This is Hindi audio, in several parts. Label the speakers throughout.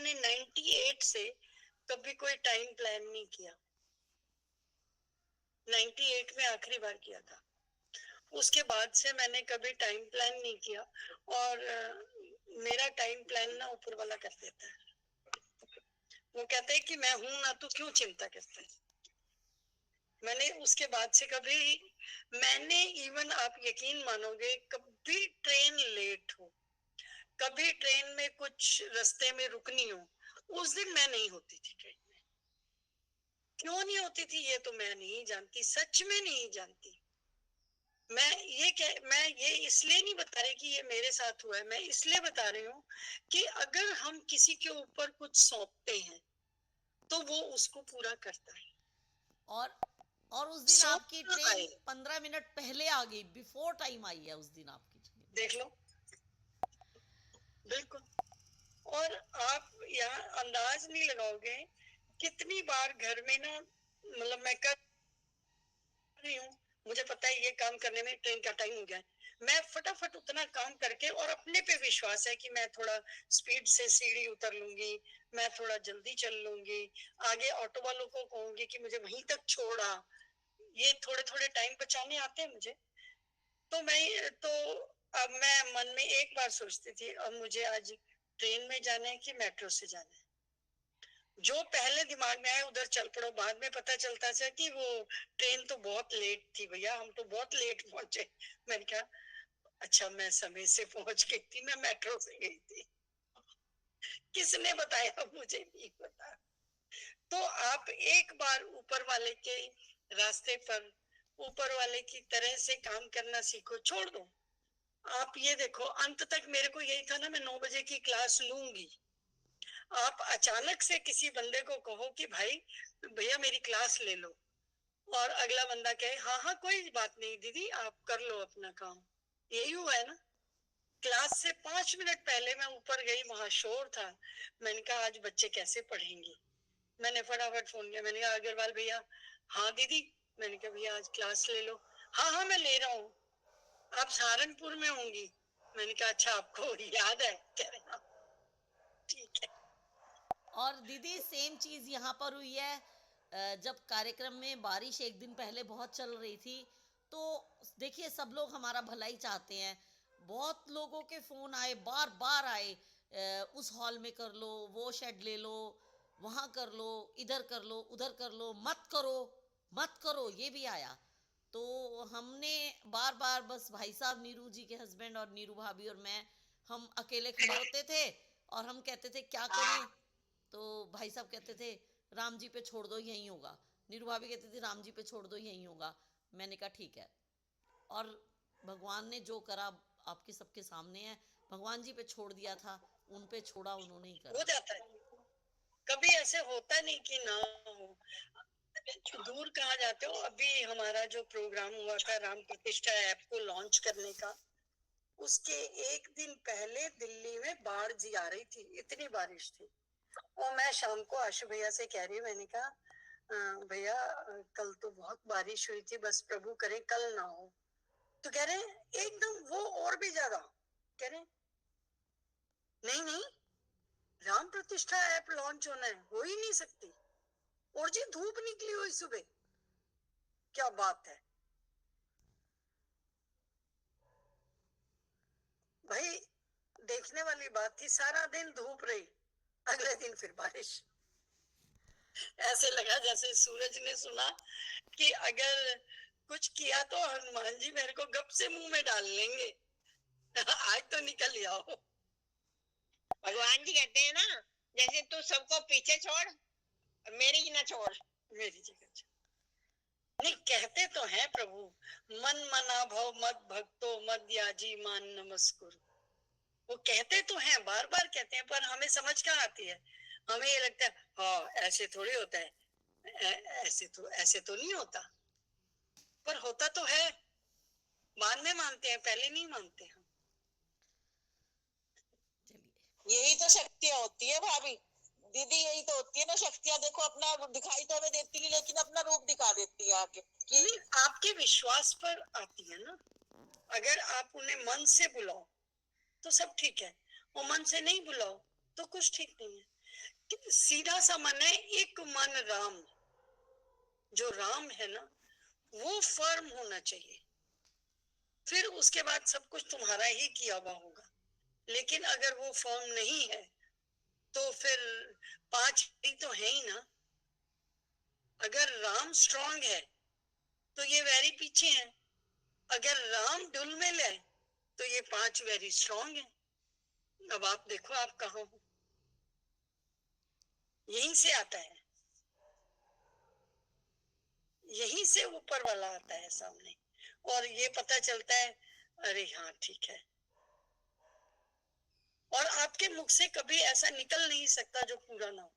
Speaker 1: मैंने 98 से कभी कोई टाइम प्लान नहीं किया। 98 में आखिरी बार किया था। उसके बाद से मैंने कभी टाइम प्लान नहीं किया। और मेरा टाइम प्लान ना ऊपर वाला कर देता है। वो कहते हैं कि मैं हूं ना, तो क्यों चिंता करते हैं। मैंने उसके बाद से कभी, मैंने इवन, आप यकीन मानोगे, कभी ट्रेन लेट हो, कभी ट्रेन में कुछ रास्ते में रुकनी हो, उस दिन मैं नहीं होती थी ट्रेन में। क्यों नहीं होती थी ये तो मैं नहीं जानती, सच में नहीं जानती। मैं ये इसलिए नहीं बता रही कि ये मेरे साथ हुआ है, मैं इसलिए बता रही हूँ कि अगर हम किसी के ऊपर कुछ सौंपते हैं तो वो उसको पूरा करता है।
Speaker 2: और उस दिन आपकी
Speaker 1: सौंपना
Speaker 2: ट्रेन
Speaker 1: आए,
Speaker 2: 15 मिनट पहले आ गई, बिफोर टाइम आई है उस दिन आपकी ट्रेन।
Speaker 1: देख लो, बिल्कुल। और आप यहाँ अंदाज नहीं लगाओगे कितनी बार घर में ना, मतलब मैं कर रही हूँ, मुझे पता है ये काम करने में ट्रेन का टाइम हो गया है, मैं फटाफट उतना काम करके, और अपने पे विश्वास है कि मैं थोड़ा स्पीड से सीढ़ी उतर लूंगी, मैं थोड़ा जल्दी चल लूंगी, आगे ऑटो वालों को कहूंगी कि मुझे वहीं तक छोड़ा। ये थोड़े थोड़े टाइम बचाने आते हैं मुझे। तो अब मैं मन में एक बार सोचती थी, अब मुझे आज ट्रेन में जाना है कि मेट्रो से जाना है। जो पहले दिमाग में आया उधर चल पड़ो। बाद में पता चलता था कि वो ट्रेन तो बहुत लेट थी भैया, हम तो बहुत लेट पहुंचे। मैंने कहा अच्छा, मैं समय से पहुंच गई थी, मैं मेट्रो से गई थी। किसने बताया, मुझे नहीं पता। तो आप एक बार ऊपर वाले के रास्ते पर, ऊपर वाले की तरह से काम करना सीखो, छोड़ दो। आप ये देखो, अंत तक मेरे को यही था ना, मैं 9 बजे की क्लास लूंगी। आप अचानक से किसी बंदे को कहो कि भाई भैया मेरी क्लास ले लो, और अगला बंदा कहे हाँ हाँ कोई बात नहीं दीदी आप कर लो अपना काम। यही हुआ है ना। क्लास से 5 मिनट पहले मैं ऊपर गई, वहां शोर था। मैंने कहा आज बच्चे कैसे पढ़ेंगे। मैंने फटाफट फोन किया, मैंने कहा अग्रवाल भैया। हाँ दीदी। मैंने कहा भैया आज क्लास ले लो। हाँ हाँ मैं ले रहा हूँ, आप सहारनपुर में होंगी। मैंने कहा अच्छा आपको याद है। कह रहे हाँ ठीक है।
Speaker 2: और दीदी सेम चीज यहाँ पर हुई है। जब कार्यक्रम में बारिश एक दिन पहले बहुत चल रही थी, तो देखिए सब लोग हमारा भला ही चाहते हैं। बहुत लोगों के फोन आए, बार बार आए, उस हॉल में कर लो, वो शेड ले लो, वहां कर लो, इधर कर लो, उधर कर लो, मत करो, मत करो, ये भी आया। तो हमने बार बार, बस भाई साहब नीरू जी के हस्बैंड और नीरू भाभी और मैं, हम अकेले खड़े होते थे और हम कहते थे क्या करें। तो भाई साहब कहते थे राम जी पे छोड़ दो यहीं होगा, नीरू भाभी कहती थी राम जी पे छोड़ दो यहीं होगा। मैंने कहा ठीक है। और भगवान ने जो करा आपके सबके सामने है। भगवान जी पे छोड़ दिया था, उन पे छोड़ा, उन्होंने ही
Speaker 1: हो
Speaker 2: करा।
Speaker 1: जाता है, कभी ऐसे होता नहीं कि ना हो। दूर कहाँ जाते हो। अभी हमारा जो प्रोग्राम हुआ था राम प्रतिष्ठा ऐप को लॉन्च करने का, उसके एक दिन पहले दिल्ली में बाढ़ जी आ रही थी, इतनी बारिश थी। और मैं शाम को आशु भैया से कह रही, मैंने कहा भैया कल तो बहुत बारिश हुई थी, बस प्रभु करे कल ना हो। तो कह रहे एकदम वो और भी ज्यादा। कह रहे नहीं नहीं, राम प्रतिष्ठा ऐप लॉन्च होना है, हो ही नहीं सकती। और जी धूप निकली हुई सुबह, क्या बात है भाई। देखने वाली बात थी, सारा दिन धूप रही, अगले दिन फिर बारिश। ऐसे लगा जैसे सूरज ने सुना कि अगर कुछ किया तो हनुमान जी मेरे को गप से मुंह में डाल लेंगे। आज तो निकल आओ।
Speaker 3: भगवान जी कहते हैं ना, जैसे तू सबको पीछे छोड़, मेरी ही ना छोड़।
Speaker 1: मेरी जगह छोड़। नहीं, कहते तो हैं प्रभु, मन मना भव मत भक्तो मद्याजी मान नमस्कुर। वो कहते तो हैं, बार बार कहते हैं, पर हमें समझ कहाँ आती है। हमें ये लगता है हाँ ऐसे थोड़ी होता है, ऐसे तो नहीं होता। पर होता तो है। बाद में मानते हैं, पहले नहीं मानते हम।
Speaker 2: चलिए।
Speaker 3: यही तो शक्तियां होती है भाभी, दीदी यही तो होती है ना शक्तियां। देखो अपना दिखाई तो हमें देती नहीं, लेकिन अपना रूप दिखा देती है आगे कि
Speaker 1: नहीं, आपके विश्वास पर आती है ना। अगर आप उन्हें मन से बुलाओ तो सब ठीक है, और मन से नहीं बुलाओ तो कुछ ठीक नहीं है। सीधा सा मन है, एक मन राम। जो राम है ना, वो फर्म होना चाहिए, फिर उसके बाद सब कुछ तुम्हारा ही किया हुआ होगा। लेकिन अगर वो फर्म नहीं है तो फिर पांच तो है ही ना। अगर राम स्ट्रांग है तो ये वैरी पीछे है, अगर राम डुल में है तो ये पांच वेरी स्ट्रांग है। अब आप देखो आप कहाँ हो, यहीं से आता है, यहीं से ऊपर वाला आता है सामने, और ये पता चलता है अरे हाँ ठीक है। और आपके मुख से कभी ऐसा निकल नहीं सकता जो पूरा ना हो,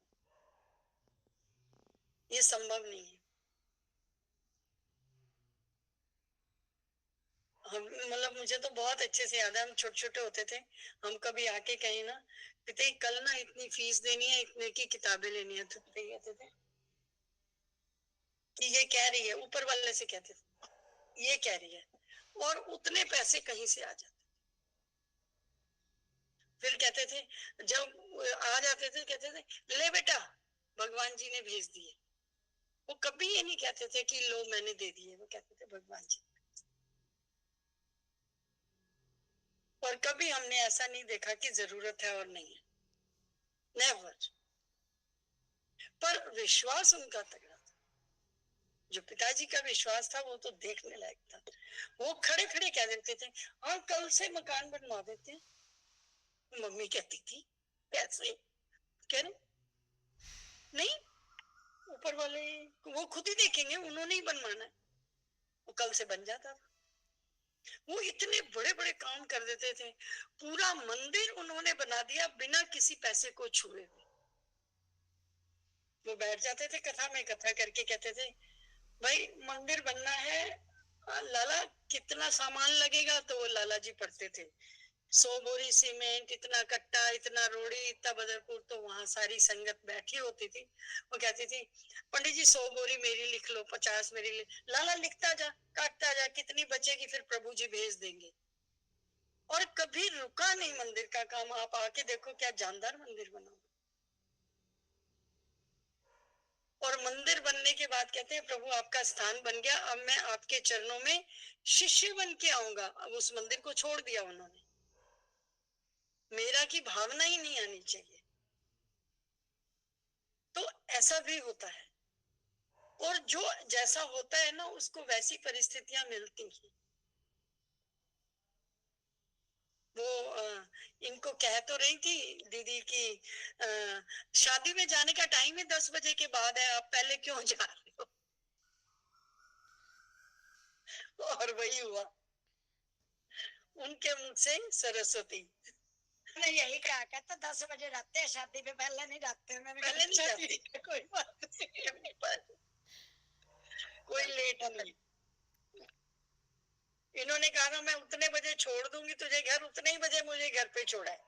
Speaker 1: ये संभव नहीं है। हम मतलब मुझे तो बहुत अच्छे से याद है, हम छोटे छोटे होते थे, हम कभी आके कहीं ना, पिता कल ना इतनी फीस देनी है, इतने की किताबें लेनी है, तो पिता कहते थे कि ये कह रही है, ऊपर वाले से कहते थे ये कह रही है, और उतने पैसे कहीं से आ जाते। फिर कहते थे, जब आ जाते थे कहते थे ले बेटा भगवान जी ने भेज दिए। वो कभी ये नहीं कहते थे कि लो मैंने दे दिए, वो कहते थे भगवान जी। और कभी हमने ऐसा नहीं देखा कि जरूरत है और नहीं है, नेवर। पर विश्वास उनका तगड़ा था, जो पिताजी का विश्वास था वो तो देखने लायक था। वो खड़े खड़े कह देते थे हाँ कल से मकान बनवा देते हैं। मम्मी कहती थी कैसे, कह रहे नहीं, ऊपर वाले वो खुद ही देखेंगे, उन्होंने ही बनवाना है, वो कल से बन जाता था। वो इतने बड़े बड़े काम कर देते थे, पूरा मंदिर उन्होंने बना दिया बिना किसी पैसे को छुए हुए। वो बैठ जाते थे कथा में, कथा करके कहते थे भाई मंदिर बनना है, लाला कितना सामान लगेगा, तो वो लाला जी पढ़ते थे 100 बोरी सीमेंट, इतना कट्टा, इतना रोड़ी, इतना बदरपुर। तो वहां सारी संगत बैठी होती थी, वो कहती थी पंडित जी 100 बोरी मेरी लिख लो, 50 मेरी लिख। लाला लिखता जा, काटता जा, कितनी बचेगी फिर प्रभु जी भेज देंगे। और कभी रुका नहीं मंदिर का काम। आप आके देखो क्या जानदार मंदिर बना। और मंदिर बनने के बाद कहते हैं प्रभु आपका स्थान बन गया, अब मैं आपके चरणों में शिष्य बन के आऊंगा। अब उस मंदिर को छोड़ दिया उन्होंने, मेरा की भावना ही नहीं आनी चाहिए। तो ऐसा भी होता है, और जो जैसा होता है ना उसको वैसी परिस्थितियां मिलती हैं। वो इनको कह तो रही थी दीदी की शादी में जाने का टाइम है 10 बजे के बाद है, आप पहले क्यों जा रहे हो। और वही हुआ, उनके मुख से सरस्वती
Speaker 4: ने यही कहा, कहता 10 बजे रहते हैं शादी में, पहले नहीं रहते। मैंने
Speaker 1: पहले नहीं
Speaker 4: अच्छा
Speaker 1: जाती।
Speaker 4: ठीक है, कोई बात नहीं।
Speaker 1: कोई लेट नहीं। इन्होंने कहा ना मैं उतने बजे छोड़ दूंगी तुझे घर, उतने ही बजे मुझे घर पे छोड़ा है,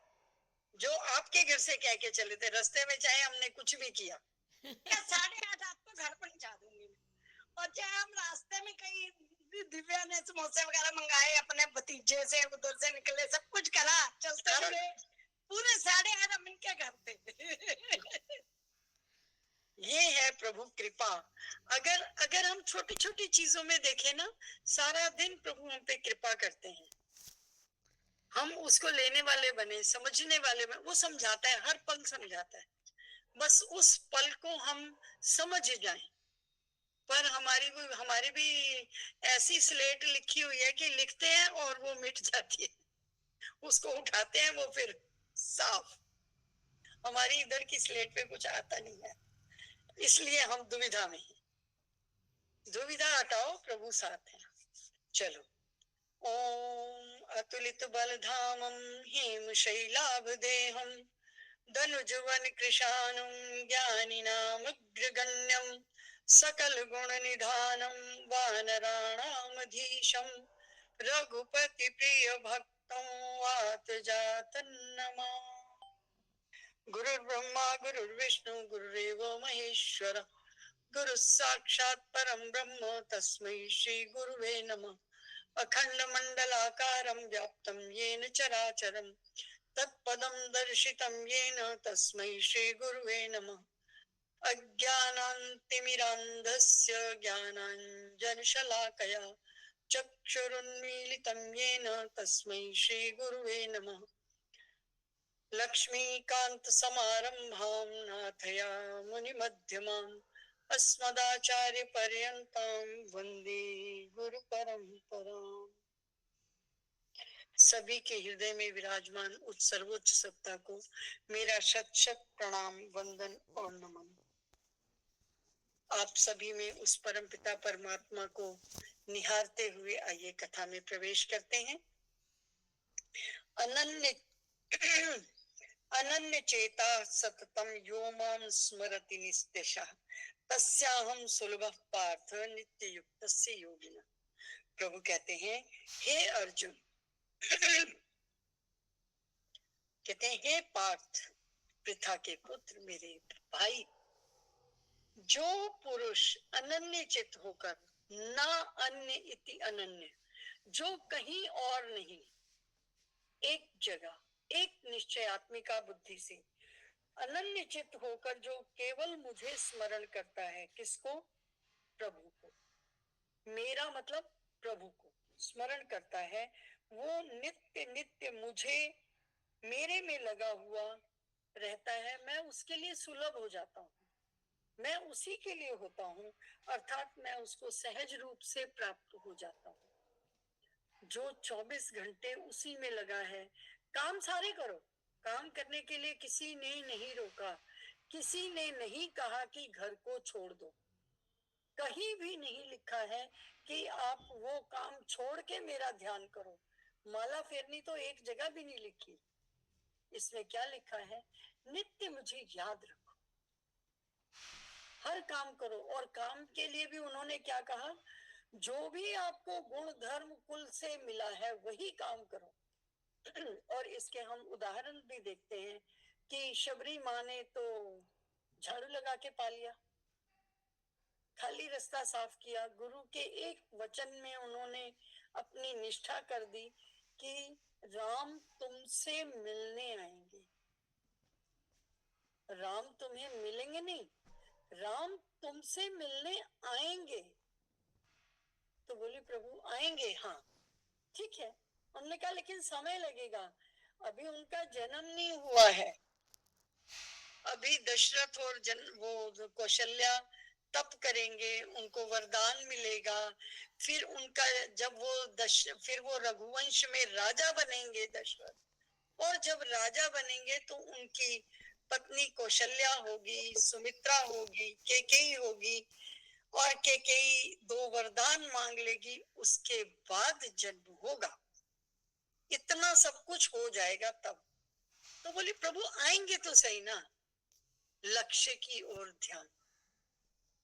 Speaker 1: जो आपके घर से कह के चले थे रास्ते में, चाहे हमने कुछ भी किया।
Speaker 4: 8:30 आपको घर पहुंचा दूंगी। और चाहे हम रास्ते में कहीं दिव्या ने समोसे वगैरह मंगाए, अपने भतीजे से उधर से निकले, सब कुछ करा, चलते हुए पूरे 8:30 हम इनके घर थे।
Speaker 1: ये है प्रभु कृपा। अगर अगर हम छोटी छोटी चीजों में देखें ना, सारा दिन प्रभु हम पे कृपा करते हैं। हम उसको लेने वाले बने, समझने वाले बने। वो समझाता है, हर पल समझाता है, बस उस पल को हम समझ जाएं। पर हमारी भी ऐसी स्लेट लिखी हुई है कि लिखते हैं और वो मिट जाती है, उसको उठाते हैं वो फिर साफ। हमारी इधर की स्लेट पे कुछ आता नहीं है, इसलिए हम दुविधा में हैं। दुविधा हटाओ, प्रभु साथ है। चलो, ओम अतुलित बलधामं हेम शैलाभ देहम धनुजवन कृशानं ज्ञानिनामग्रगण्यं सकल गुण निधानं वानराणामधीशं रघुपति प्रिय भक्तं वात जातं नमामि। गुरुर्ब्रह्मा गुरुर्विष्णु गुरुरेव महेश्वर गुरु साक्षात् परम ब्रह्म तस्मै श्री गुरुवे नमः। अखंड मंडलाकारं व्याप्तं येन चराचरं तत्पदं दर्शितं येन तस्मै श्री गुरुवे नमः। अज्ञानान्तिमिरान्धस्य ज्ञानाञ्जनशलाकया चक्षुरुन्मीलितं येन तस्मै श्री गुरुवे नमः। लक्ष्मीकान्तसमारम्भां नाथयामुनिमध्यमाम् अस्मदाचार्यपर्यन्तां वन्दे गुरुपरम्पराम्। सभी के हृदय में विराजमान उस सर्वोच्च सत्ता को मेरा शत शत प्रणाम, वंदन और नमन। आप सभी में उस परमपिता परमात्मा को निहारते हुए आइए कथा में प्रवेश करते हैं। अनन्य अनन्य चेता सततम यो मां स्मरति निस्त्यशः तस्याहं सुलभः पार्थ नित्य युक्तस्य योगिनः। प्रभु कहते हैं, हे अर्जुन, कहते हैं, हे पार्थ, पृथा के पुत्र, मेरे भाई, जो पुरुष अनन्य चित होकर, ना अन्य इति अनन्य, जो कहीं और नहीं, एक जगह, एक निश्चयात्मिका बुद्धि से अनन्य चित होकर जो केवल मुझे स्मरण करता है, किसको? प्रभु को। मेरा मतलब प्रभु को स्मरण करता है, वो नित्य नित्य मुझे, मेरे में लगा हुआ रहता है। मैं उसके लिए सुलभ हो जाता हूँ, मैं उसी के लिए होता हूँ, अर्थात मैं उसको सहज रूप से प्राप्त हो जाता हूँ। जो 24 घंटे उसी में लगा है, काम सारे करो, काम करने के लिए किसी ने नहीं रोका, किसी ने नहीं कहा कि घर को छोड़ दो, कहीं भी नहीं लिखा है कि आप वो काम छोड़ के मेरा ध्यान करो। माला फेरनी तो एक जगह भी नहीं लिखी। इसमें क्या लिखा है? नित्य मुझे याद रखो, हर काम करो। और काम के लिए भी उन्होंने क्या कहा? जो भी आपको गुण धर्म कुल से मिला है वही काम करो। और इसके हम उदाहरण भी देखते हैं कि शबरी माँ ने तो झाड़ू लगा के पा लिया, खाली रास्ता साफ किया। गुरु के एक वचन में उन्होंने अपनी निष्ठा कर दी कि राम तुमसे मिलने आएंगे। राम तुम्हें मिलेंगे नहीं, राम तुमसे मिलने आएंगे। तो बोली, प्रभु आएंगे, हाँ ठीक है। उन्होंने कहा लेकिन समय लगेगा, अभी उनका जन्म नहीं हुआ है, अभी दशरथ और वो कौशल्या तप करेंगे, उनको वरदान मिलेगा, फिर उनका जब वो फिर वो रघुवंश में राजा बनेंगे दशरथ, और जब राजा बनेंगे तो उनकी पत्नी कौशल्या होगी, सुमित्रा होगी, कैकेयी होगी, और कैकेयी 2 वरदान मांग लेगी, उसके बाद जन्म होगा। इतना सब कुछ हो जाएगा तब। तो बोली, प्रभु आएंगे तो सही ना। लक्ष्य की ओर ध्यान,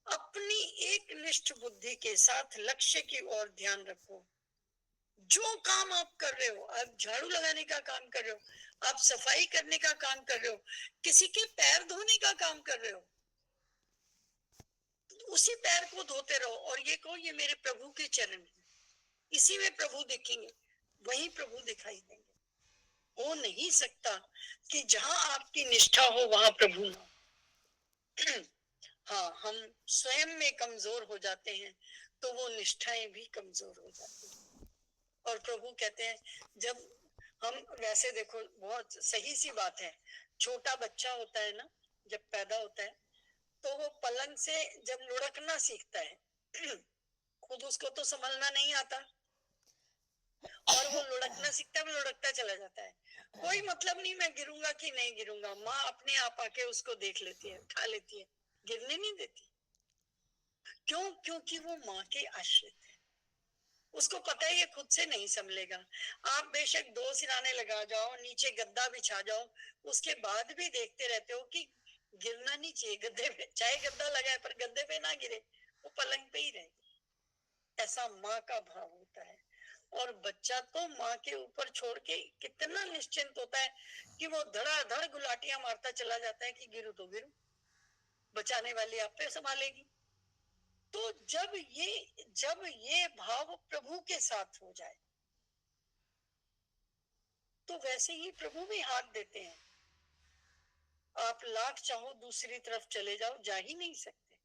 Speaker 1: अपनी एक निष्ठ बुद्धि के साथ लक्ष्य की ओर ध्यान रखो। जो काम आप कर रहे हो, आप झाड़ू लगाने का काम कर रहे हो, आप सफाई करने का काम कर रहे हो, किसी के पैर धोने का काम कर रहे हो, उसी पैर को धोते रहो और ये कहो ये मेरे प्रभु के चरण है, इसी में प्रभु दिखेंगे, वही प्रभु दिखाई देंगे। हो नहीं सकता कि जहां आपकी निष्ठा हो वहां प्रभु ना। हाँ, हम स्वयं में कमजोर हो जाते हैं तो वो निष्ठाएं भी कमजोर हो जाती हैं। और प्रभु कहते हैं, जब हम, वैसे देखो बहुत सही सी बात है, छोटा बच्चा होता है ना, जब पैदा होता है तो वो पलंग से जब लुढ़कना सीखता है, खुद उसको तो संभलना नहीं आता, और वो लुढ़कना सीखता है, वो लुढ़कता चला जाता है। कोई मतलब नहीं मैं गिरूंगा कि नहीं गिरूंगा, माँ अपने आप आके उसको देख लेती है, उठा लेती है, गिरने नहीं देती। क्यों? क्योंकि वो माँ के आश्रित है, उसको पता है ये खुद से नहीं संभलेगा। आप बेशक 2 सिराने लगा जाओ, नीचे गद्दा बिछा जाओ, उसके बाद भी देखते रहते हो कि गिरना नहीं चाहिए गद्दे पे, चाहे गद्दा लगाए पर गद्दे पे ना गिरे, वो पलंग पे ही रहे। ऐसा माँ का भाव होता है। और बच्चा तो माँ के ऊपर छोड़ के कितना निश्चिंत होता है कि वो धड़ाधड़ गुलाटियां मारता चला जाता है कि गिरू तो गिरू, बचाने वाली आप पे संभालेगी। तो जब ये भाव प्रभु के साथ हो जाए तो वैसे ही प्रभु भी हाथ देते हैं। आप लाख चाहो दूसरी तरफ चले जाओ, जा ही नहीं सकते।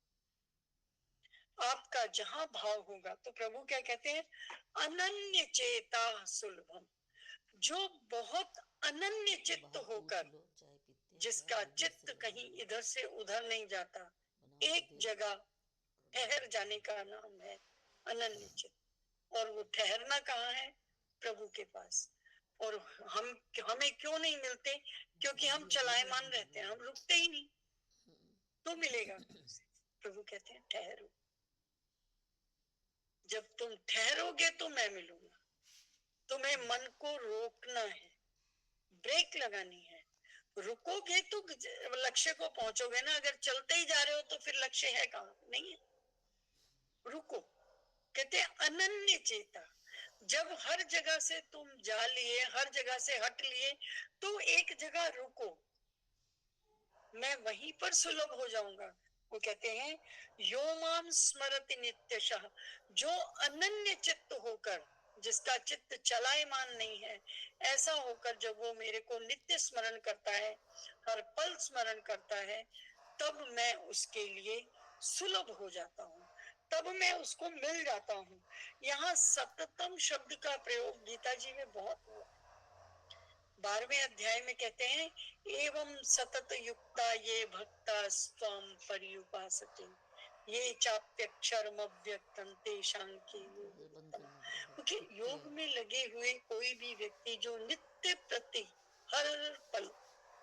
Speaker 1: आपका जहां भाव होगा, तो प्रभु क्या कहते हैं, अनन्य चेता सुलभम, जो बहुत अनन्य चित्त होकर, जिसका चित्त कहीं इधर से उधर नहीं जाता, एक जगह ठहर जाने का नाम है अनन्य चित्त। और वो ठहरना कहाँ है, प्रभु के पास। और हमें क्यों नहीं मिलते, क्योंकि हम चलायमान रहते हैं, हम रुकते ही नहीं। तो मिलेगा, प्रभु कहते हैं ठहरो, जब तुम ठहरोगे तो मैं मिलूंगा। तुम्हें मन को रोकना है, ब्रेक लगानी है। रुकोगे तो लक्ष्य को पहुंचोगे ना, अगर चलते ही जा रहे हो तो फिर लक्ष्य है कहाँ, नहीं है। रुको, कहते हैं अनन्य चेता, जब हर जगह से तुम जा लिए, हर जगह से हट लिए, तो एक जगह रुको, मैं वहीं पर सुलभ हो जाऊंगा। वो कहते हैं यो माम स्मरति नित्यशः, जो अनन्य चित्त होकर, जिसका चित्त चलायमान नहीं है, ऐसा होकर जब वो मेरे को नित्य स्मरण करता है, हर पल स्मरण करता है, तब मैं उसके लिए सुलभ हो जाता हूँ, तब मैं उसको मिल जाता हूँ। यहाँ सततम शब्द का प्रयोग गीता जी में बहुत हुआ। 12वें अध्याय में कहते हैं एवं सतत युक्ता ये भक्ता स्वाम पर्युपासते ये चाप्यक्षरम अव्यक्तं तेषां के योग। क्योंकि योग में लगे हुए कोई भी व्यक्ति जो नित्य प्रति हर पल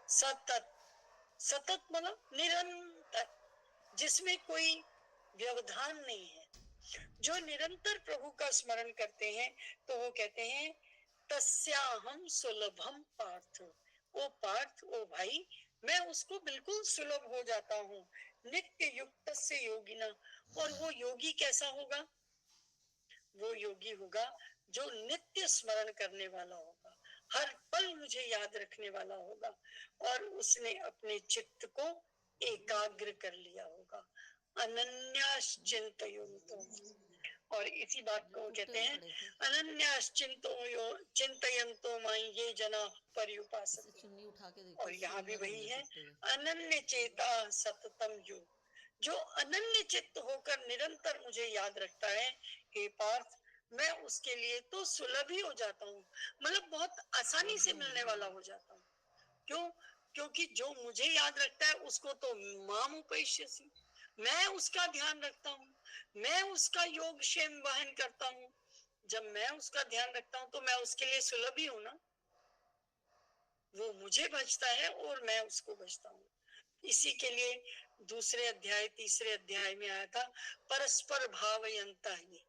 Speaker 1: सतत, सतत मतलब निरंतर, जिसमें कोई व्यवधान नहीं है, जो निरंतर प्रभु का स्मरण करते हैं, तो वो कहते हैं तस्याहम सुलभम पार्थ, ओ पार्थ, ओ भाई, मैं उसको बिल्कुल सुलभ हो जाता हूँ। नित्य युक्त से योगिना, और वो योगी कैसा होगा, वो योगी होगा जो नित्य स्मरण करने वाला होगा, हर पल मुझे याद रखने वाला होगा, और उसने अपने चित्त को एकाग्र कर लिया होगा। अनन्याश्चिन्तयन्तो, और इसी बात को कहते हैं अनन्याश्चिन्तयन्तो मां ये जना पर्युपासते। और यहाँ भी वही है, अनन्य चेता सततम योग, जो अनन्य चित्त होकर निरंतर मुझे याद रखता है, हे पार्थ, मैं उसके लिए तो सुलभ ही हो जाता हूँ, मतलब बहुत आसानी से मिलने वाला हो जाता हूँ। क्यों? क्योंकि जो मुझे याद रखता है उसको तो माम उपैष्यसि, मैं उसका ध्यान रखता हूँ, मैं उसका योग क्षेम वहन करता हूँ। जब मैं उसका ध्यान रखता हूँ तो मैं उसके लिए सुलभ ही हूँ ना, वो मुझे बचता है और मैं उसको बचता हूँ। इसी के लिए दूसरे अध्याय तीसरे अध्याय में आया था परस्पर भावयंता ही,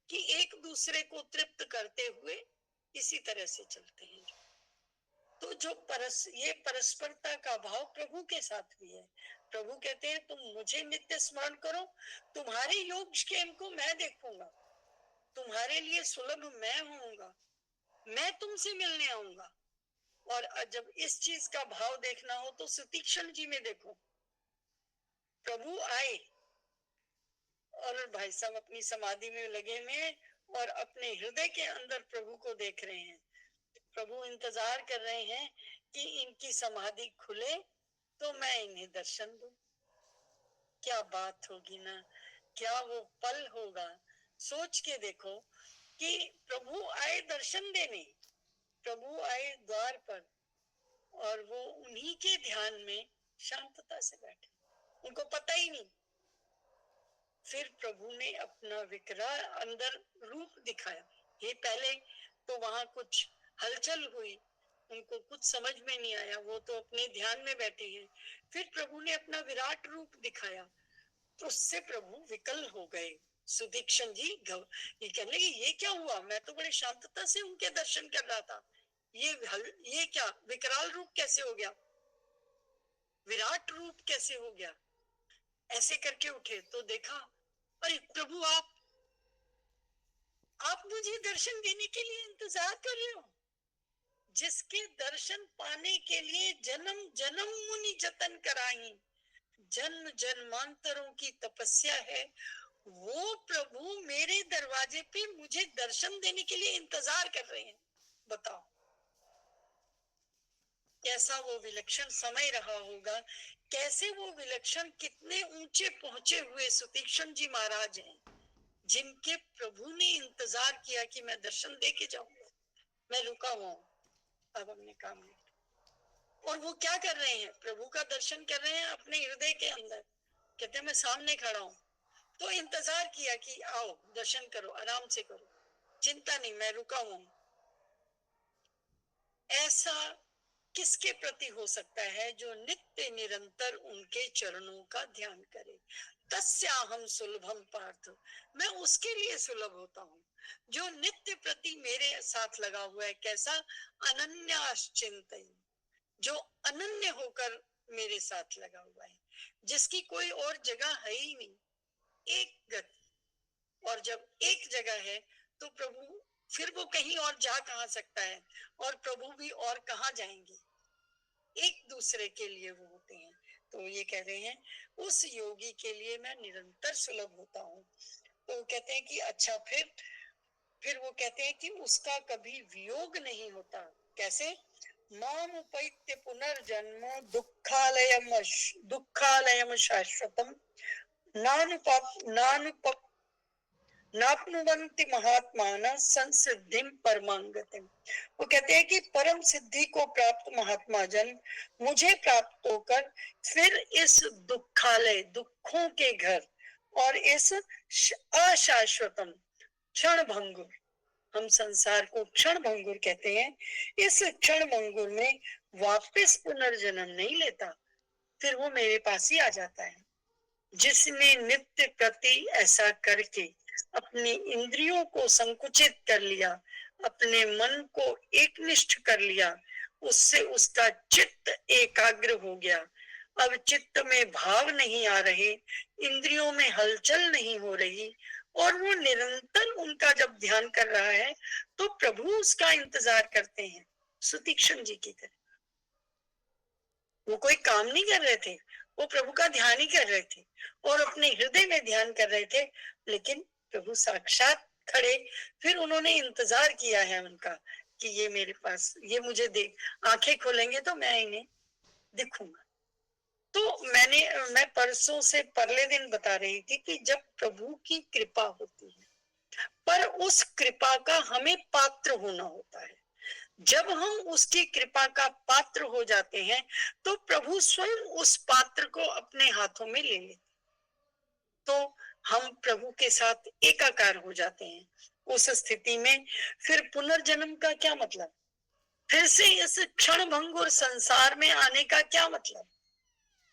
Speaker 1: कि एक दूसरे को तृप्त करते हुए इसी तरह से चलते हैं। तो जो ये परस्परता का भाव प्रभु के साथ भी है। प्रभु कहते हैं तुम मुझे नित्य स्मरण करो, तुम्हारे योग क्षेम को मैं देखूंगा, तुम्हारे लिए सुलभ मैं होऊंगा, मैं तुमसे मिलने आऊंगा। और जब इस चीज का भाव देखना हो तो सुतीक्षण जी में देखो, प्रभु आए और भाई साहब अपनी समाधि में लगे हुए और अपने हृदय के अंदर प्रभु को देख रहे हैं। प्रभु इंतजार कर रहे हैं कि इनकी समाधि खुले तो मैं इन्हें दर्शन दूं। क्या बात होगी ना, क्या वो पल होगा। सोच के देखो कि प्रभु आए दर्शन देने, प्रभु आए द्वार पर, और वो उन्हीं के ध्यान में शांतता से बैठे, उनको पता ही नहीं। फिर प्रभु ने अपना विकराल अंदर रूप दिखाया। ये पहले तो वहां कुछ हलचल हुई, उनको कुछ समझ में नहीं आया, वो तो अपने ध्यान में बैठे हैं। फिर प्रभु ने अपना विराट रूप दिखाया, तो उससे प्रभु विकल हो गए। सुदीक्षण जी ये कहने लगे ये क्या हुआ, मैं तो बड़े शांतता से उनके दर्शन कर रहा था, ये क्या विकराल रूप कैसे हो गया, विराट रूप कैसे हो गया। ऐसे करके उठे तो देखा, अरे प्रभु आप मुझे दर्शन देने के लिए इंतजार कर रहे हो। जिसके दर्शन पाने के लिए जन्म जन्म मुनि जतन कराई, जन्म जन्मांतरों की तपस्या है, वो प्रभु मेरे दरवाजे पे मुझे दर्शन देने के लिए इंतजार कर रहे हैं। बताओ, कैसा वो विलक्षण समय रहा होगा, कैसे वो विलक्षण कितने ऊंचे पहुंचे हुए सुतीक्षण जी महाराज हैं, जिनके प्रभु ने इंतजार किया कि मैं दर्शन दे के जाऊंगा, मैं रुका हुआ हूं अब अपने काम में। और वो क्या कर रहे हैं, प्रभु का दर्शन कर रहे हैं अपने हृदय के अंदर। कहते हैं मैं सामने खड़ा हूं, तो इंतजार किया कि आओ दर्शन करो, आराम से करो, चिंता नहीं, मैं रुका हूं। ऐसा किसके प्रति हो सकता है जो नित्य निरंतर उनके चरणों का ध्यान करे। तस्याहम सुलभम पार्थ, मैं उसके लिए सुलभ होता हूँ जो नित्य प्रति मेरे साथ लगा हुआ है। कैसा? अनन्याश्चिंतन, जो अनन्य होकर मेरे साथ लगा हुआ है, जिसकी कोई और जगह है ही नहीं, एक गति। और जब एक जगह है तो प्रभु, फिर वो कहीं और जा कहाँ सकता है, और प्रभु भी और कहाँ जाएंगे, एक दूसरे के लिए वो होते हैं। तो ये कह रहे हैं उस योगी के लिए मैं निरंतर सुलभ होता हूँ। तो कहते हैं कि अच्छा, फिर वो कहते हैं कि उसका कभी वियोग नहीं होता। कैसे? माम उपैत्य पुनर्जन्म दुःखालयम शाश्वतम नाप्नुवन्ति महात्मानः संसिद्धिं परमांगतिम। वो कहते हैं कि परम सिद्धि को प्राप्त महात्मा जन मुझे प्राप्त होकर फिर इस दुखालय, दुखों के घर, और इस अशाश्वतम, क्षण भंगुर, हम संसार को क्षण भंगुर कहते हैं, इस क्षण भंगुर में वापस पुनर्जन्म नहीं लेता, फिर वो मेरे पास ही आ जाता है। जिसने नित्य प्रति ऐसा करके अपनी इंद्रियों को संकुचित कर लिया, अपने मन को एकनिष्ठ कर लिया, उससे उसका चित्त एकाग्र हो गया। अब चित्त में भाव नहीं आ रहे, इंद्रियों में हलचल नहीं हो रही, और वो निरंतर उनका जब ध्यान कर रहा है तो प्रभु उसका इंतजार करते हैं, सुतीक्षण जी की तरह। वो कोई काम नहीं कर रहे थे, वो प्रभु का ध्यान ही कर रहे थे और अपने हृदय में ध्यान कर रहे थे, लेकिन प्रभु साक्षात खड़े, फिर उन्होंने इंतजार किया है उनका कि ये मेरे पास, ये मुझे देख, आंखें खोलेंगे तो मैं इन्हें दिखूंगा। तो मैं परसों से परले दिन बता रही थी कि जब प्रभु की कृपा होती है, पर उस कृपा का हमें पात्र होना होता है। जब हम उसकी कृपा का पात्र हो जाते हैं तो प्रभु स्वयं उस पात्र को अपने हाथों में ले लेते, तो हम प्रभु के साथ एकाकार हो जाते हैं। उस स्थिति में फिर पुनर्जन्म का क्या मतलब, फिर से इस क्षण भंगुर संसार में आने का क्या मतलब,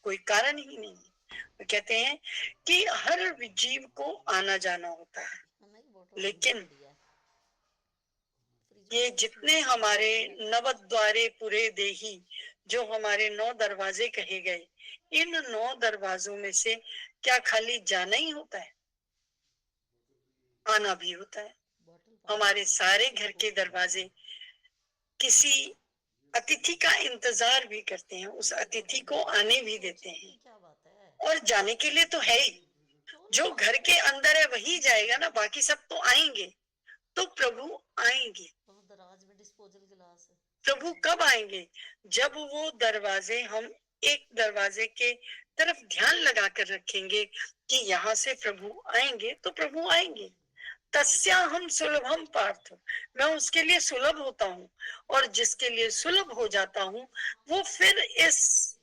Speaker 1: कोई कारण ही नहीं है। कहते हैं कि हर जीव को आना जाना होता है, लेकिन ये जितने हमारे नवद्वारे पूरे देही, जो हमारे 9 दरवाजे कहे गए, इन 9 दरवाजों में से क्या खाली जाना ही होता है? आना भी होता है। हमारे सारे घर के दरवाजे किसी अतिथि का इंतजार भी करते हैं, उस अतिथि को आने भी देते हैं, और जाने के लिए तो है ही। जो घर के अंदर है वही जाएगा ना, बाकी सब तो आएंगे। तो प्रभु आएंगे। प्रभु कब आएंगे? जब वो दरवाजे, हम एक दरवाजे के तरफ ध्यान लगा कर रखेंगे कि यहाँ से प्रभु आएंगे, तो प्रभु आएंगे। तस्याहम सुलभम पार्थ, मैं उसके लिए सुलभ होता हूँ, और जिसके लिए सुलभ हो जाता हूँ वो फिर इस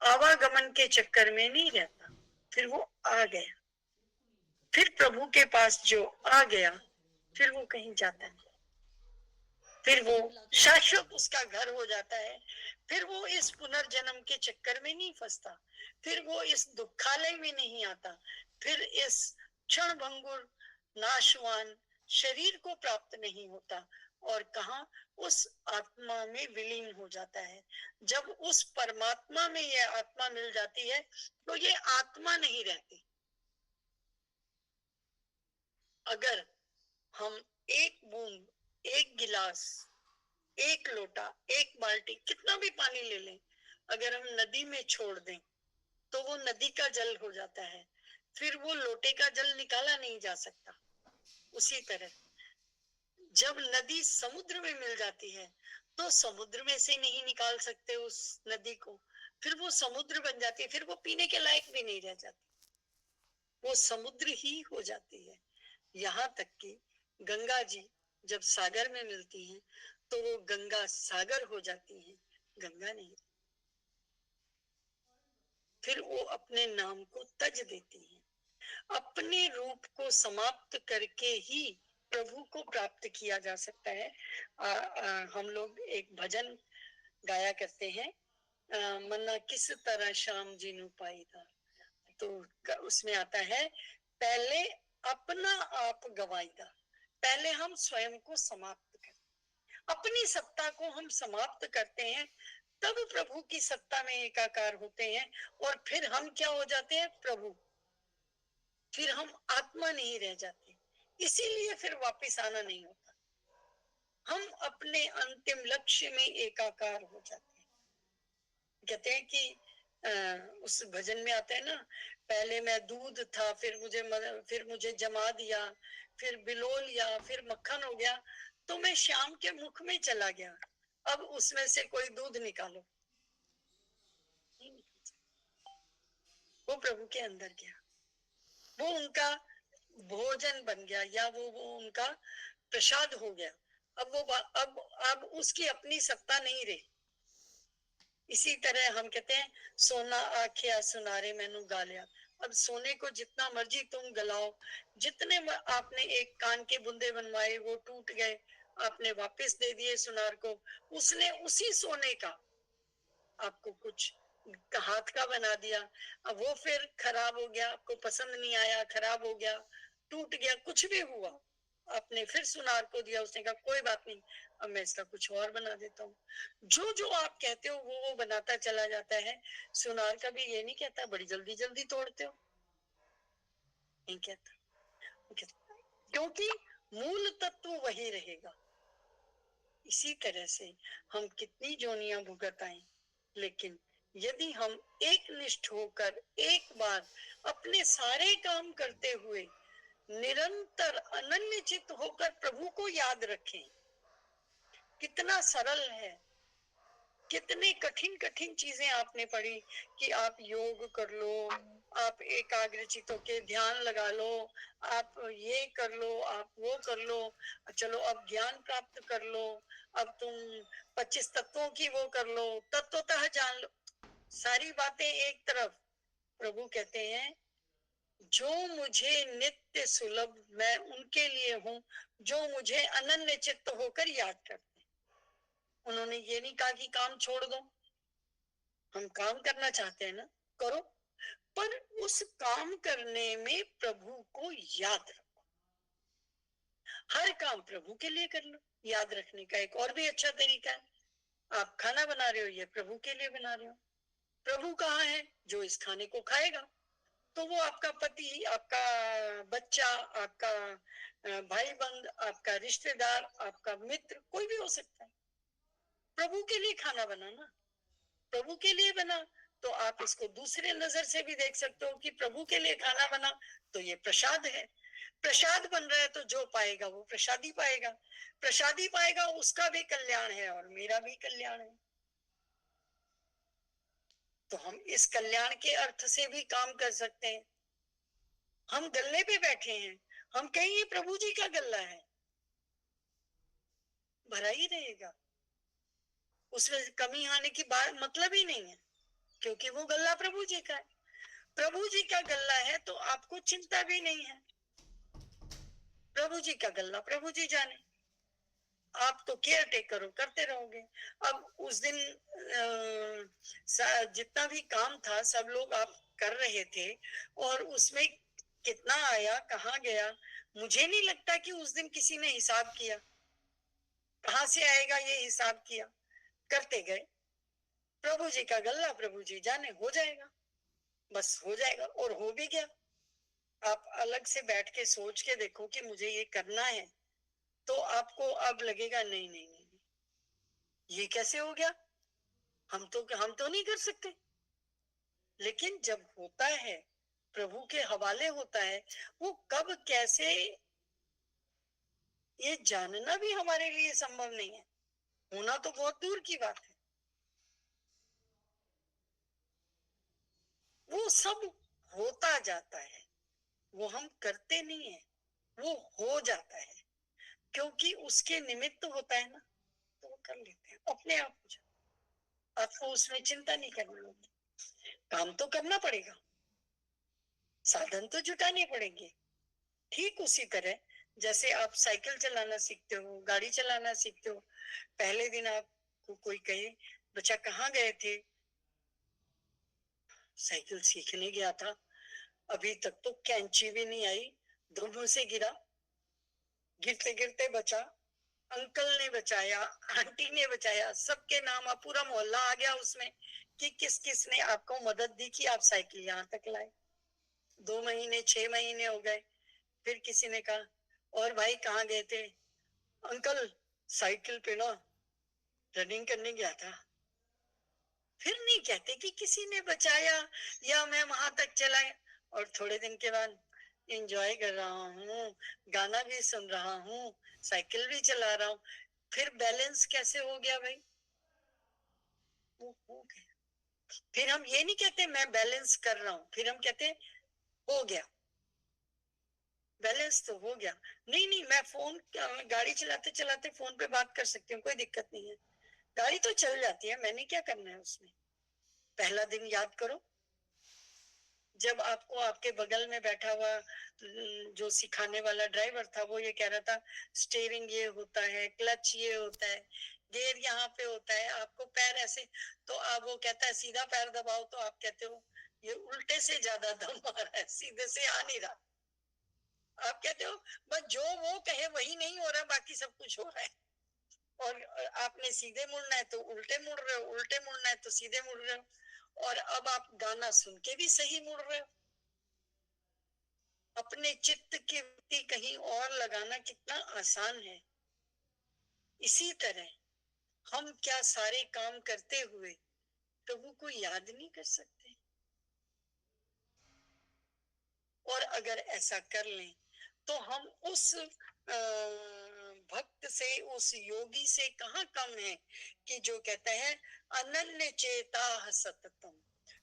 Speaker 1: आवागमन के चक्कर में नहीं रहता, फिर वो आ गया। फिर प्रभु के पास जो आ गया, फिर वो कहीं जाता नहीं, फिर वो शाश्वत उसका घर हो जाता है। फिर वो इस पुनर्जन्म के चक्कर में नहीं फंसता, फिर वो इस दुखालय में नहीं आता, फिर इस क्षण भंगुर नाशवान शरीर को प्राप्त नहीं होता, और कहा उस आत्मा में विलीन हो जाता है। जब उस परमात्मा में यह आत्मा मिल जाती है तो ये आत्मा नहीं रहती। अगर हम एक बूंद, एक गिलास, एक लोटा, एक बाल्टी, कितना भी पानी ले लें, अगर हम नदी में छोड़ दें तो वो नदी का जल हो जाता है, फिर वो लोटे का जल निकाला नहीं जा सकता। उसी तरह जब नदी समुद्र में मिल जाती है तो समुद्र में से नहीं निकाल सकते उस नदी को, फिर वो समुद्र बन जाती है, फिर वो पीने के लायक भी नहीं रह जाती, वो समुद्र ही हो जाती है। यहाँ तक कि गंगा जी जब सागर में मिलती हैं तो वो गंगा सागर हो जाती है, गंगा नहीं। फिर वो अपने नाम को तज देती है। अपने रूप को समाप्त करके ही प्रभु को प्राप्त किया जा सकता है। हम लोग एक भजन गाया करते हैं, मन्ना किस तरह श्याम जी नु पाई था, तो उसमें आता है पहले अपना आप गवाईदा, पहले हम स्वयं को समाप्त करें, अपनी सत्ता को हम समाप्त करते हैं, तब प्रभु की सत्ता में एकाकार होते हैं, और फिर हम क्या हो जाते हैं, प्रभु, फिर हम आत्मा नहीं रह जाते, इसीलिए फिर वापस आना नहीं होता, हम अपने अंतिम लक्ष्य में एकाकार हो जाते हैं। कहते हैं कि उस भजन में आता है ना, पहले मैं दूध था, फिर मुझे जमा दिया, फिर बिलो लिया, फिर मक्खन हो गया, तो मैं श्याम के मुख में चला गया, अब उसमें से कोई दूध निकालो, वो प्रभु के अंदर गया, वो उनका भोजन बन गया, या वो उनका प्रसाद हो गया। अब उसकी अपनी सत्ता नहीं रही। इसी तरह हम कहते हैं सोना आखिया सुनारे मैनू गालिया, अब सोने को जितना मर्जी तुम गलाओ, जितने आपने एक कान के बुंदे बनवाए वो टूट गए, आपने वापस दे दिए सुनार को, उसने उसी सोने का आपको कुछ हाथ का बना दिया, अब वो फिर खराब हो गया, आपको पसंद नहीं आया, खराब हो गया, टूट गया, कुछ भी हुआ, आपने फिर सुनार को दिया, उसने कहा कोई बात नहीं, अब मैं इसका कुछ और बना देता हूँ। जो जो आप कहते हो वो बनाता चला जाता है। सुनार कभी ये नहीं कहता बड़ी जल्दी जल्दी तोड़ते हो, नहीं कहता, क्योंकि मूल तत्व वही रहेगा। इसी तरह से हम कितनी जोनियां भुगत आए, लेकिन यदि हम एक निष्ठ होकर एक बार अपने सारे काम करते हुए निरंतर अनन्य चित्त होकर प्रभु को याद रखें, कितना सरल है। कितने कठिन कठिन चीजें आपने पढ़ी कि आप योग कर लो, आप एकाग्रचित होके ध्यान लगा लो, आप ये कर लो, आप वो कर लो, चलो अब ज्ञान प्राप्त कर लो, अब तुम 25 तत्वों की वो कर लो, तत्वतः जान लो, सारी बातें एक तरफ। प्रभु कहते हैं जो मुझे नित्य सुलभ मैं उनके लिए हूँ, जो मुझे अनन्य चित्त होकर याद करते। उन्होंने ये नहीं कहा कि काम छोड़ दो, हम काम करना चाहते हैं ना, करो, पर उस काम करने में प्रभु को याद रखो। हर काम प्रभु के लिए कर लो। याद रखने का एक और भी अच्छा तरीका है, आप खाना बना रहे हो, ये प्रभु के लिए बना रहे हो, प्रभु कहाँ है, जो इस खाने को खाएगा, तो वो आपका पति, आपका बच्चा, आपका भाई बंद, आपका रिश्तेदार, आपका मित्र, कोई भी हो सकता है। प्रभु के लिए खाना बनाना, प्रभु के लिए बना, तो आप इसको दूसरे नजर से भी देख सकते हो कि प्रभु के लिए खाना बना तो ये प्रसाद है, प्रसाद बन रहा है, तो जो पाएगा वो प्रसादी पाएगा, प्रसादी पाएगा, उसका भी कल्याण है और मेरा भी कल्याण है। तो हम इस कल्याण के अर्थ से भी काम कर सकते हैं। हम गल्ले पे बैठे हैं, हम कहेंगे प्रभु जी का गल्ला है, भरा ही रहेगा, उसमें कमी आने की बात मतलब ही नहीं है, क्योंकि वो गल्ला प्रभु जी का है। प्रभु जी का गल्ला है तो आपको चिंता भी नहीं है, प्रभु जी का गल्ला प्रभु जी जाने, आप तो केयर टेकर हो, करते रहोगे। अब उस दिन जितना भी काम था सब लोग आप कर रहे थे, और उसमें कितना आया, कहाँ गया, मुझे नहीं लगता कि उस दिन किसी ने हिसाब किया, कहाँ से आएगा ये हिसाब किया, करते गए। प्रभु जी का गल्ला प्रभु जी जाने, हो जाएगा, बस हो जाएगा, और हो भी गया। आप अलग से बैठ के सोच के देखो कि मुझे ये करना है, तो आपको अब लगेगा नहीं नहीं नहीं, ये कैसे हो गया, हम तो नहीं कर सकते। लेकिन जब होता है, प्रभु के हवाले होता है, वो कब कैसे, ये जानना भी हमारे लिए संभव नहीं है। होना तो बहुत दूर की बात है। वो सब होता जाता है, वो हम करते नहीं है, वो हो जाता है, क्योंकि उसके निमित्त होता है ना, तो वो कर लेते हैं, अपने आप हो जाता। आपको उसमें चिंता नहीं करनी होगी। काम तो करना पड़ेगा, साधन तो जुटाने पड़ेंगे। ठीक उसी तरह जैसे आप साइकिल चलाना सीखते हो, गाड़ी चलाना सीखते हो, पहले दिन आपको कोई कहे बच्चा कहाँ गए थे, साइकिल सीखने गया था, अभी तक तो कैंची भी नहीं आई, धूम से गिरा, गिरते गिरते बचा, अंकल ने बचाया, आंटी ने बचाया, सबके नाम, पूरा मोहल्ला आ गया उसमें कि किस किस ने आपको मदद दी कि आप साइकिल यहाँ तक लाए। 2 महीने 6 महीने हो गए, फिर किसी ने कहा और भाई कहाँ गए थे, अंकल साइकिल पे ना रनिंग करने गया था। फिर नहीं कहते कि किसी ने बचाया या मैं वहां तक चला। और थोड़े दिन के बाद एंजॉय कर रहा हूँ, गाना भी सुन रहा हूँ, साइकिल भी चला रहा हूँ। फिर बैलेंस कैसे हो गया भाई, वो हो गया। फिर हम ये नहीं कहते मैं बैलेंस कर रहा हूँ, फिर हम कहते हो गया, बैलेंस तो हो गया। नहीं नहीं, मैं फोन, गाड़ी चलाते चलाते फोन पे बात कर सकती हूँ, कोई दिक्कत नहीं है, गाड़ी तो चल जाती है, मैंने क्या करना है उसमें। पहला दिन याद करो, जब आपको आपके बगल में बैठा हुआ जो सिखाने वाला ड्राइवर था, वो ये कह रहा था स्टीयरिंग ये होता है, क्लच ये होता है, गियर यहाँ पे होता है, आपको पैर ऐसे, तो आप, वो कहता है सीधा पैर दबाओ, तो आप कहते हो ये उल्टे से ज्यादा दम आ रहा है, सीधे से आ नहीं रहा। आप कहते हो बस जो वो कहे वही नहीं हो रहा, बाकी सब कुछ हो रहा है। और आपने सीधे मुड़ना है तो उल्टे मुड़ रहे हो, उल्टे मुड़ना है तो सीधे मुड़ रहे हो। और अब आप गाना सुन के भी सही मुड़ रहे हो। अपने चित्त की वृत्ति कहीं और लगाना कितना आसान है। इसी तरह हम क्या सारे काम करते हुए प्रभु को याद नहीं कर सकते? और अगर ऐसा कर लें तो हम उस भक्त से, उस योगी से कहाँ कम है कि जो कहता है अनन्य चेता सततम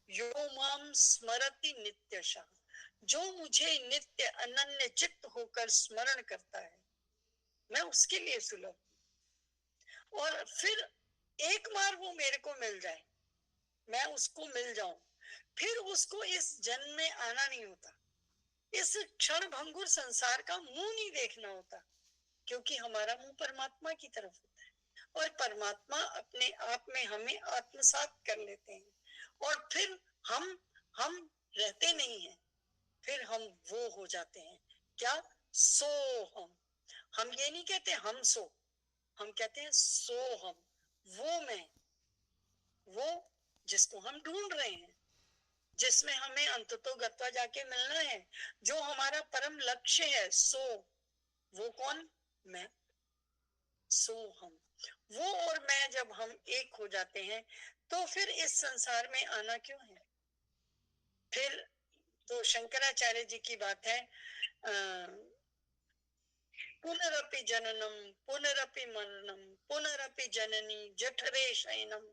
Speaker 1: यो माम स्मरति नित्यशः, जो मुझे नित्य अनन्य चित्त होकर स्मरण करता है, मैं उसके लिए सुलभ। और फिर एक बार वो मेरे को मिल जाए, मैं उसको मिल जाऊं, फिर उसको इस जन्म में आना नहीं होता, इस क्षण भंगुर संसार का मुंह नहीं देखना होता, क्योंकि हमारा मुंह परमात्मा की तरफ होता है और परमात्मा अपने आप में हमें आत्मसात कर लेते हैं। और फिर हम रहते नहीं हैं, फिर हम वो हो जाते हैं। क्या? सो हम ये नहीं कहते हम सो, हम कहते हैं सो हम, वो मैं, वो जिसको हम ढूंढ रहे हैं, जिसमें हमें अंततो गत्वा जाके मिलना है, जो हमारा परम लक्ष्य है, सो वो कौन? मैं, सो हम। वो और मैं जब हम एक हो जाते हैं तो फिर इस संसार में आना क्यों है? फिर तो शंकराचार्य जी की बात है, पुनरपि जननम पुनरपि मरणम पुनरपि जननी जठरे शयनम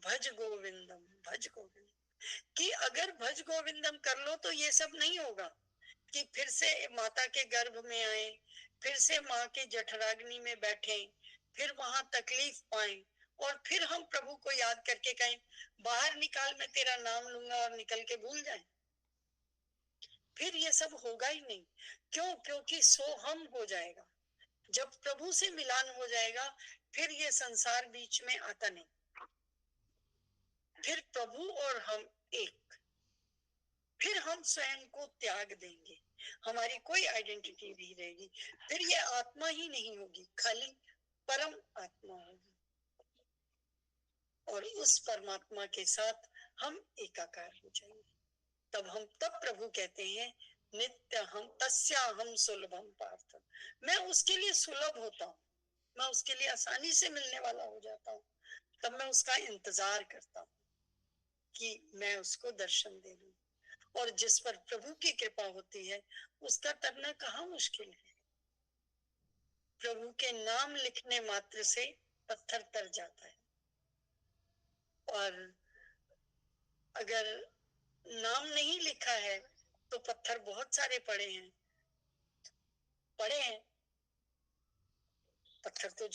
Speaker 1: भज गोविंदम भज गोविंदम। कि अगर भज गोविंदम कर लो तो ये सब नहीं होगा कि फिर से माता के गर्भ में आए, फिर से माँ के जठराग्नि में बैठे, फिर वहां तकलीफ पाए, और फिर हम प्रभु को याद करके कहें बाहर निकाल, मैं तेरा नाम लूंगा, और निकल के भूल जाए। फिर ये सब होगा ही नहीं। क्यों? क्योंकि सो हम हो जाएगा। जब प्रभु से मिलान हो जाएगा फिर ये संसार बीच में आता नहीं, फिर प्रभु और हम एक, फिर हम स्वयं को त्याग देंगे, हमारी कोई आइडेंटिटी नहीं रहेगी, फिर ये आत्मा ही नहीं होगी, खाली परम आत्मा होगी। और उस परमात्मा के साथ हम एकाकार हो जाएंगे। तब प्रभु कहते हैं नित्य हम तस्या हम सुलभम पार्थ, मैं उसके लिए सुलभ होता हूँ, मैं उसके लिए आसानी से मिलने वाला हो जाता हूँ। तब मैं उसका इंतजार करता हूँ कि मैं उसको दर्शन दे दूं। और जिस पर प्रभु की कृपा होती है उसका तरना कहाँ मुश्किल है। प्रभु के नाम लिखने मात्र से पत्थर तर जाता है। और अगर नाम नहीं लिखा है तो पत्थर बहुत सारे पड़े हैं। पत्थर तो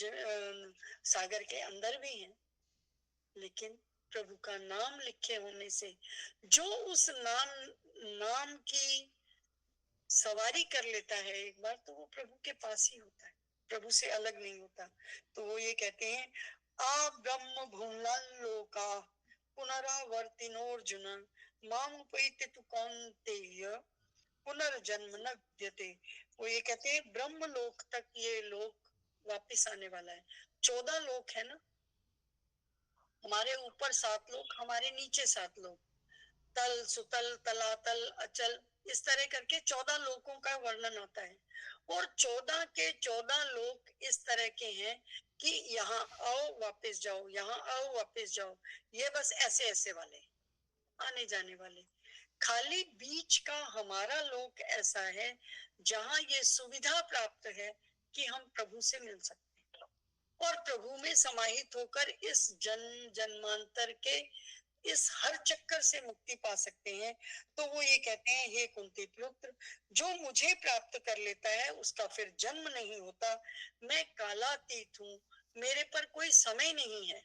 Speaker 1: सागर के अंदर भी हैं, लेकिन प्रभु का नाम लिखे होने से जो उस नाम की सवारी कर लेता है एक बार, तो वो प्रभु के पास ही होता है, प्रभु से अलग नहीं होता। तो वो ये कहते हैं, आ ब्रह्म भूमलोका पुनरावर्तिनोर्जुन माम उपैति तु कौन्तेय पुनर्जन्म न विद्यते। वो ये कहते हैं ब्रह्म लोक तक ये लोक वापिस आने वाला है। 14 लोक है ना, हमारे ऊपर 7 लोक, हमारे नीचे 7 लोक, तल सुतल तलातल अचल, इस तरह करके 14 लोकों का वर्णन आता है। और 14 के 14 लोक इस तरह के हैं कि यहाँ आओ वापस जाओ, यहाँ आओ वापस जाओ, ये बस ऐसे ऐसे वाले आने जाने वाले। खाली बीच का हमारा लोक ऐसा है जहाँ ये सुविधा प्राप्त है कि हम प्रभु से मिल सकते हैं और प्रभु में समाहित होकर इस जन्मांतर के इस हर चक्कर से मुक्ति पा सकते हैं। तो वो ये कहते हैं, हे कुंती पुत्र, जो मुझे प्राप्त कर लेता है उसका फिर जन्म नहीं होता। मैं कालातीत हूँ, मेरे पर कोई समय नहीं है,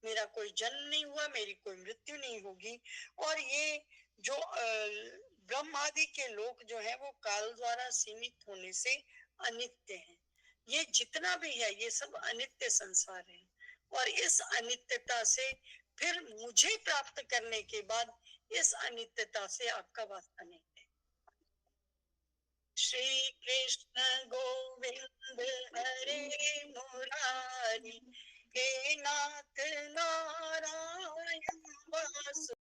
Speaker 1: मेरा कोई जन्म नहीं हुआ, मेरी कोई मृत्यु नहीं होगी। और ये जो ब्रह्म आदि के लोक जो है वो काल द्वारा सीमित होने से अनित्य है। ये जितना भी है ये सब अनित्य संसार है। और इस अनित्यता से फिर मुझे प्राप्त करने के बाद इस अनित्यता से आपका वास्ता नहीं है। श्री कृष्ण गोविंद हरे मुरारी, हे नाथ नारायण वासु